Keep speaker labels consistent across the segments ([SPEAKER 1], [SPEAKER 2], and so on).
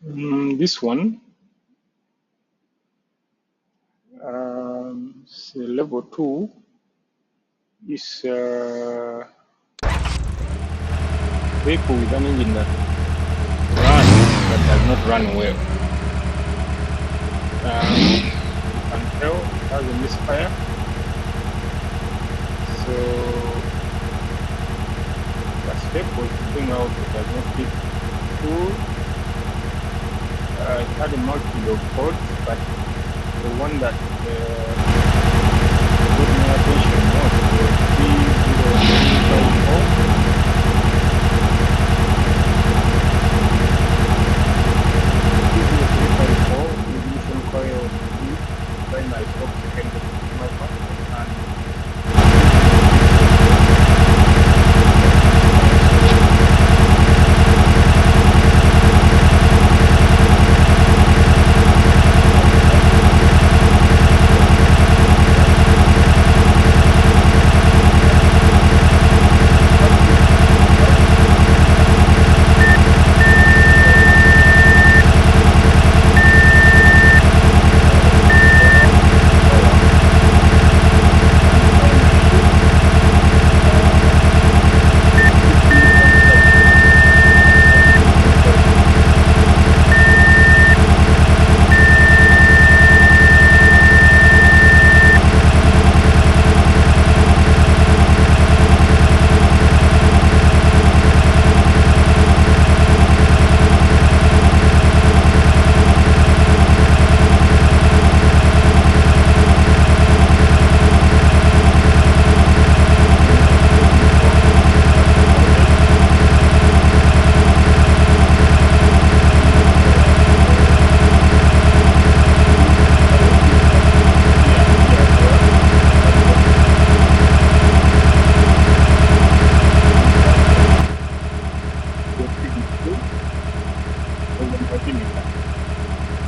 [SPEAKER 1] This one, level 2 is vehicle with an engine that runs but does not run well. You can tell it has a misfire. So the step was to bring out the diagnostic tool. It had a multitude of faults, but the one that got my attention most was P0354. Ignition coil by my top second decimal point, and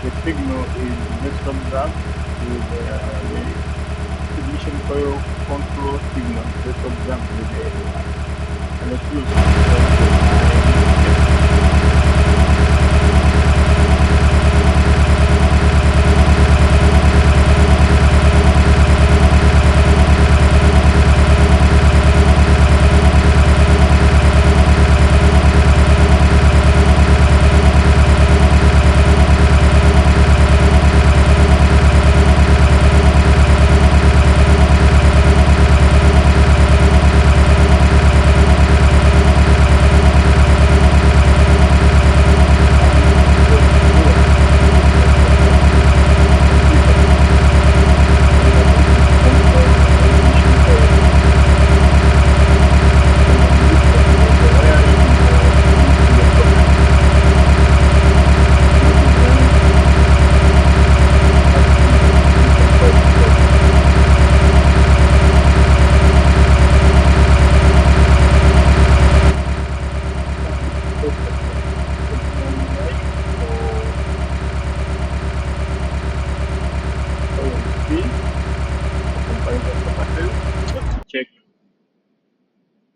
[SPEAKER 1] the signal is desktop grab with the ignition coil control signal, desktop grab with the Electude check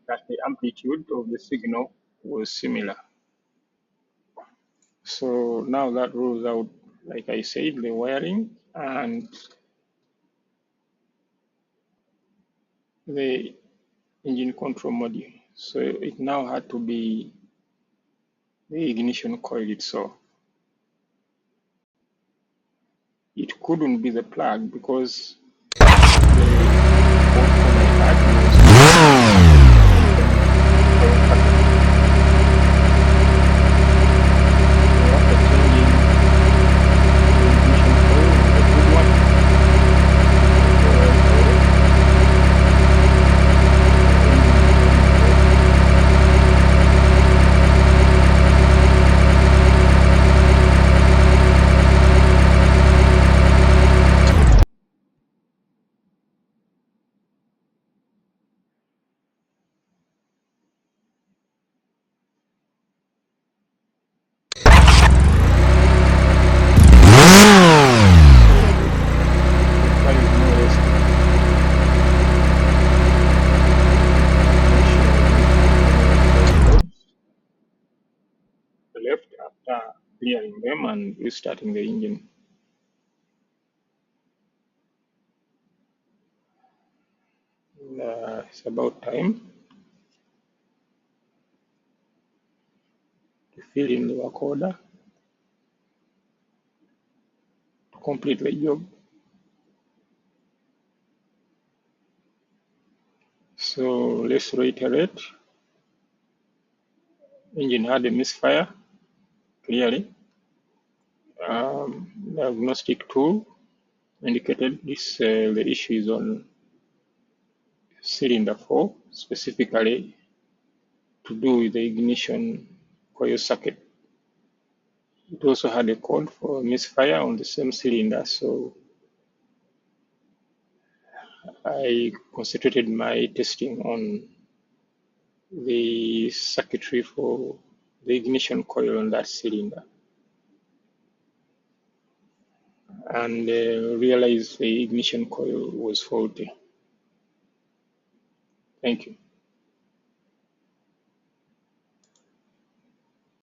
[SPEAKER 1] that the amplitude of the signal was similar. So now that rules out, like I said, the wiring and the engine control module. So it now had to be the ignition coil itself. It couldn't be the plug because the bolt cone I had clearing them and restarting the engine. It's about time to fill in the work order to complete the job. So let's reiterate. Engine had a misfire, clearly. Diagnostic tool indicated this the issue is on cylinder 4, specifically to do with the ignition coil circuit. It also had a code for misfire on the same cylinder, so I concentrated my testing on the circuitry for the ignition coil on that cylinder, and realized the ignition coil was faulty. Thank you.